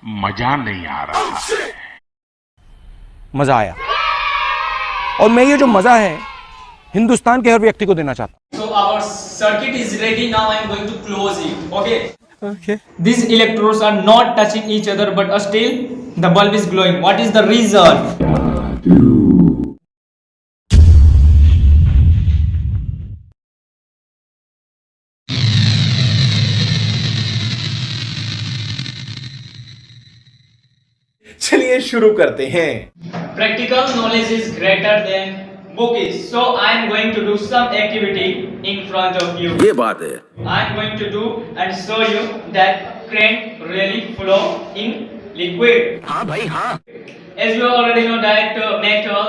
मजा नहीं आ रहा है। मजा आया, और मैं ये जो मजा है हिंदुस्तान के हर व्यक्ति को देना चाहता हूं। So our circuit is ready. Now I am going to close it. Okay. Okay. These electrodes are not touching each other, but still the bulb is glowing. What is the reason? चलिए शुरू करते हैं। Practical knowledge is greater than book is. So I am going to do some activity in front of you. ये बात है। I am going to do and show you that current really flow in liquid. हाँ भाई हाँ। As you already know that metal,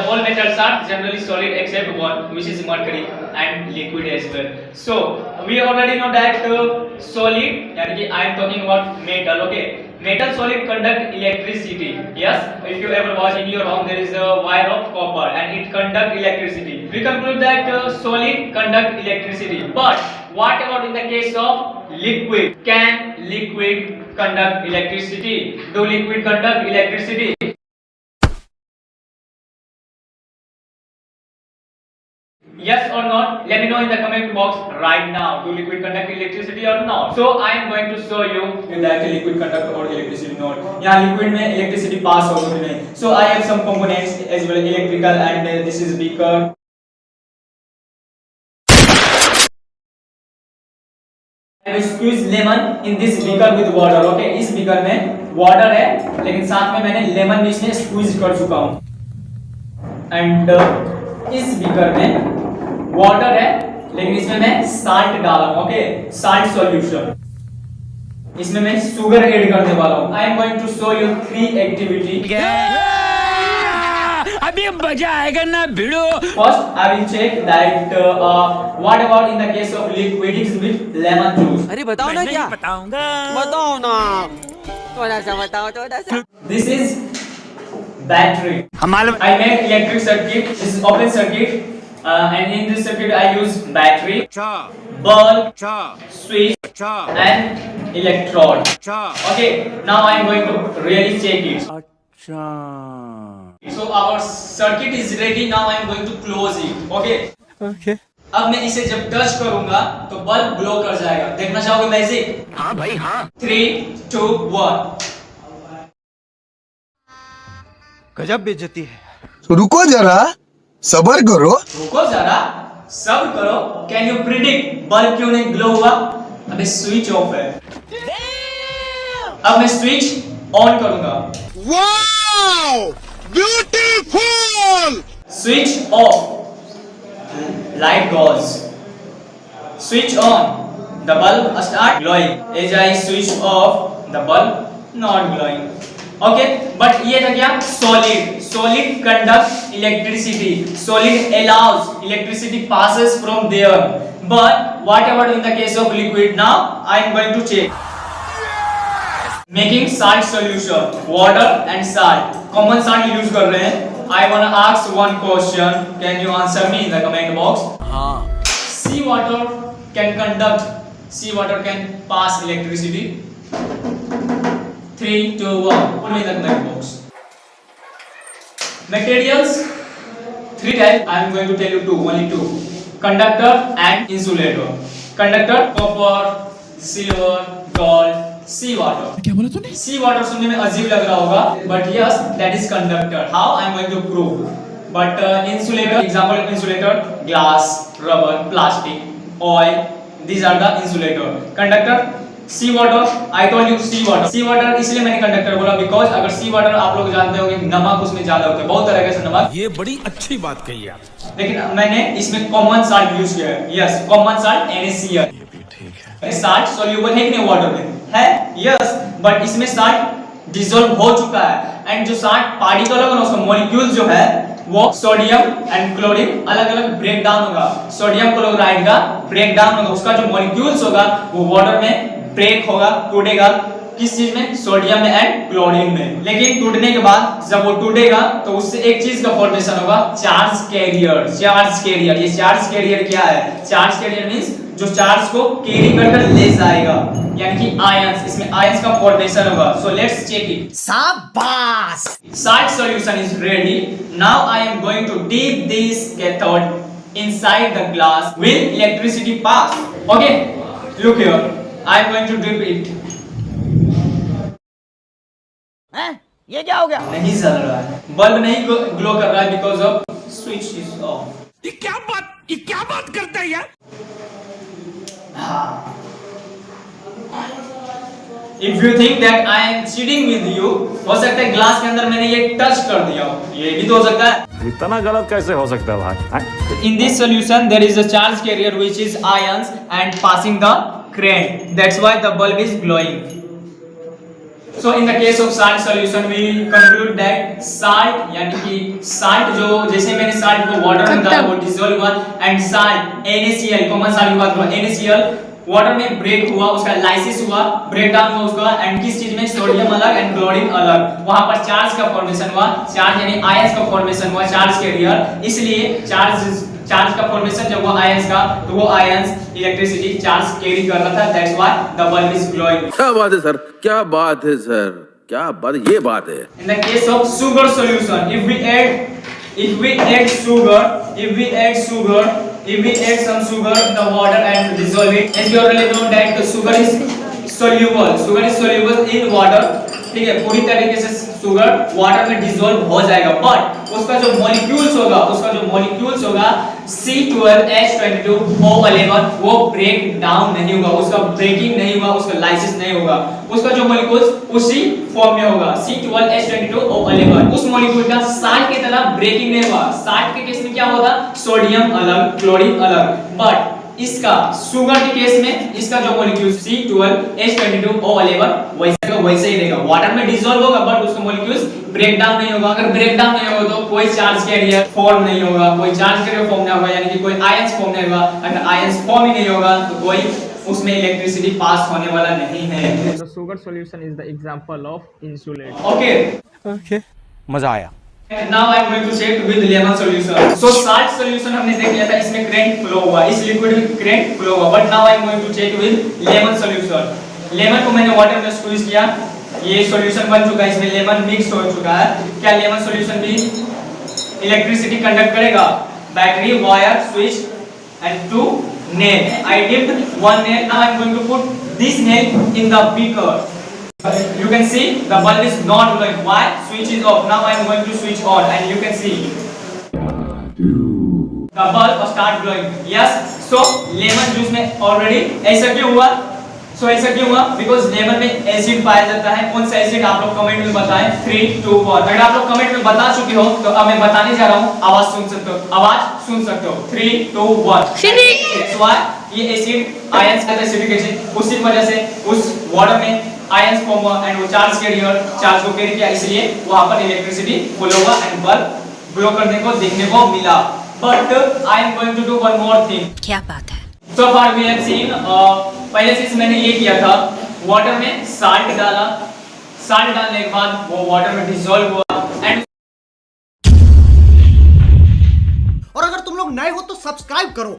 all metals are generally solid except one, which is mercury, and liquid as well. So we already know that solid, यानी कि I am talking about metal, okay? Metal solid conduct electricity. Yes, if you ever watch in your home, there is a wire of copper and it conduct electricity. We conclude that solid conduct electricity. But what about in the case of liquid? Can liquid conduct electricity? Do liquid conduct electricity? Yes or not? Let me know in the comment box right now. Do liquid conduct electricity or not? So I am going to show you that liquid conduct or electricity not. यहाँ liquid में electricity pass होगा कि नहीं? So I have some components as well electrical and this is beaker. I will squeeze lemon in this beaker with water. Okay, इस beaker में water है, लेकिन साथ में मैंने lemon भी इसमें squeeze कर चुका हूँ. And इस beaker में वाटर है, लेकिन इसमें मैं साल्ट डाला हूं, ओके, साल्ट सॉल्यूशन। इसमें मैं शुगर ऐड करने वाला हूं। I am going to show you 3 activity. अभी मजा आएगा ना भिड़ो। First I will check that what about in the case of liquids with lemon juice. अरे बताओ ना क्या? बताऊंगा। बताओ ना, थोड़ा सा बताओ, थोड़ा सा। This is battery. I make electric circuit. This is open circuit. And in this circuit I use battery, bulb, switch, and electrode. Okay, now I am going to really check it. So our circuit is ready. Now I am going to close it. Okay. Okay. अब मैं इसे जब touch करूंगा तो bulb glow कर जाएगा। देखना चाहोगे मैजिक? हाँ भाई हाँ। 3, 2, 1. गजब बेइज्जती है। तो रुको जरा, सबर करो। रुको जरा, सब्र करो। कैन यू प्रिडिक्ट बल्ब क्यों नहीं ग्लो हुआ? अबे स्विच ऑफ है। अब मैं स्विच ऑन करूंगा। Wow, beautiful. Switch off, light goes. Switch on, the bulb start glowing. As I switch off, the bulb not glowing. Okay, but ये था क्या? Solid conduct electricity, solid allows electricity passes from there, but what about in the case of liquid? Now I am going to check making salt solution, water and salt, common salt use कर रहे हैं। I wanna ask one question, can you answer me in the comment box? हाँ। Sea water can conduct, sea water can pass electricity. 3, 2, 1. Put me in the comment box. Materials, 3 types. I am going to tell you only two. Conductor and insulator. Conductor, copper, silver, gold, sea water. क्या बोला तूने? Sea water सुनने में अजीब लग रहा होगा, but yes, that is conductor. How I am going to prove? But insulator, example of insulator, glass, rubber, plastic, oil. These are the insulator. Conductor. Sea water, I told you sea water. Sea water इसलिए मैंने conductor बोला because अगर सी water आप लोग जानते होंगे नमक उसमें ज्यादा होता है, बहुत तरह के नमक। ये बड़ी अच्छी बात कही आप। लेकिन मैंने इसमें कॉमन साल्ट यूज किया है। Yes, common salt NaCl। ये भी ठीक है। साल्ट सॉल्युबल है कि नहीं वाटर में? है, यस, बट इसमें साल्ट डिसॉल्व हो चुका है। एंड जो साल्ट पार्टिकल होगा ना, उसका मॉलिक्यूल जो है वो सोडियम एंड क्लोरीन अलग अलग ब्रेक डाउन होगा। सोडियम क्लोराइड का ब्रेक डाउन होगा, उसका जो मॉलिक्यूल्स होगा वो वाटर में ब्रेक होगा, टूटेगा। किस चीज में? सोडियम में एंड क्लोरीन में। लेकिन टूटने के बाद जब वो टूटेगा तो उससे एक चीज का फॉर्मेशन होगा, चार्ज कैरियर। चार्ज कैरियर, ये चार्ज कैरियर क्या है? चार्ज कैरियर मींस जो चार्ज को कैरी कर ले जाएगा। यानी कि आयंस, इसमें आयंस का फॉर्मेशन होगा. So let's check it. शाबाश. Salt solution is ready. Now I am going to dip this cathode inside the glass. Will electricity pass? Okay, look here. I am going to dip it. हैं? ये क्या हो गया? नहीं जल रहा है, बल्ब नहीं ग्लो कर रहा है because of switch is off. ये क्या बात करता है यार? If you think that I am cheating with you, हो सकता है ग्लास के अंदर मैंने ये टच कर दिया हो, ये भी तो हो सकता है. इतना गलत कैसे हो सकता है भाई? In this solution there is a charge carrier which is ions and passing the current. That's why the bulb is glowing. So in the case of salt solution we conclude that salt यानी कि salt जो जैसे मैंने salt को water में डाला वो dissolve हुआ and salt NaCl common salt की बात करो NaCl वाटर में ब्रेक हुआ, उसका लाइसिस हुआ, ब्रेक डाउन हुआ उसका, एंड किस चीज में सोडियम अलग एंड क्लोरीन अलग, वहां पर चार्ज का फॉर्मेशन हुआ, चार्ज यानी आयंस का फॉर्मेशन हुआ, चार्ज कैरियर. इसलिए चार्ज का फॉर्मेशन जब हुआ आयंस का तो वो आयंस इलेक्ट्रिसिटी चार्ज कैरी कर रहा था. That's why the bulb is glowing. क्या बात है सर, क्या बात है सर, क्या बात, ये बात है. In the case of sugar solution, if we add some sugar in the water and dissolve it, as you already know that sugar is soluble in water. ठीक है, पूरी तरीके से शुगर वाटर में डिसॉल्व हो जाएगा, बट उसका जो मॉलिक्यूल्स होगा C12H22O11 वो ब्रेक डाउन नहीं होगा, उसका ब्रेकिंग नहीं होगा, उसका लाइसिस नहीं होगा, उसका जो मॉलिक्यूल्स उसी फॉर्म में होगा C12H22O11. उस मॉलिक्यूल का साल्ट की तरह ब्रेकिंग नहीं होगा. साल्ट के केस में क्या होगा, सोडियम अलग क्लोरीन अलग, बट इसका शुगर के केस में इसका जो मॉलिक्यूल C12H22O11 वैसे ही रहेगा, वाटर में डिसॉल्व होगा बट उसका मॉलिक्यूल्स ब्रेक डाउन नहीं होगा. अगर ब्रेक डाउन नहीं होगा तो कोई चार्ज कैरियर फॉर्म नहीं होगा, कोई चार्ज कैरियर फॉर्म नहीं होगा, यानी कि कोई आयंस फॉर्म नहीं होगा. अगर आयंस फॉर्म ही नहीं होगा तो कोई उसमें इलेक्ट्रिसिटी पास होने वाला नहीं है. The sugar solution is the example of insulate. Okay, मजा आया. Now I am going to check with lemon solution. So salt solution हमने देख लिया था, इसमें current flow हुआ, इस liquid में current flow हुआ, but now I am going to check with lemon solution. Lemon को मैंने वाटर में स्क्वीज किया, ये सॉल्यूशन बन चुका है, इसमें लेमन मिक्स हो चुका है. क्या लेमन सॉल्यूशन भी इलेक्ट्रिसिटी कंडक्ट करेगा? Battery, wire, switch and 2 nail. I dipped 1 nail. Now I am going to put this nail in the beaker. You can see the bulb is not glowing. Why? Switch is off. Now I am going to switch on and you can see the bulb start glowing. Yes. So lemon juice में already ऐसा क्यों हुआ? ऐसा क्यों हुआ? Because lemon में acid पाया जाता है. कौन सा एसिड आप लोग कमेंट में बताएं. 3, 2, 1. अगर आप लोग कमेंट में बता चुके हो तो अब मैं बताने जा रहा हूँ. आवाज सुन सकते हो. 3, 2, 1. That's why ये एसिड आयंस का एसिडिक एसिड उसी वजह से उस वाटर में आयंस फॉर्म हुआ एंड वो चार्ज को कैरी किया, इसलिए वहां पर इलेक्ट्रिसिटी फ्लो हुआ एंड बल्ब ग्लो करने को देखने को मिला. But I am going to do one more thing. क्या बात है? So far we have seen पहले चीज मैंने ये किया था, वाटर में साल्ट डाला, साल्ट डालने के बाद वो वाटर में डिसॉल्व हुआ एंड और अगर तुम लोग नए हो तो सब्सक्राइब करो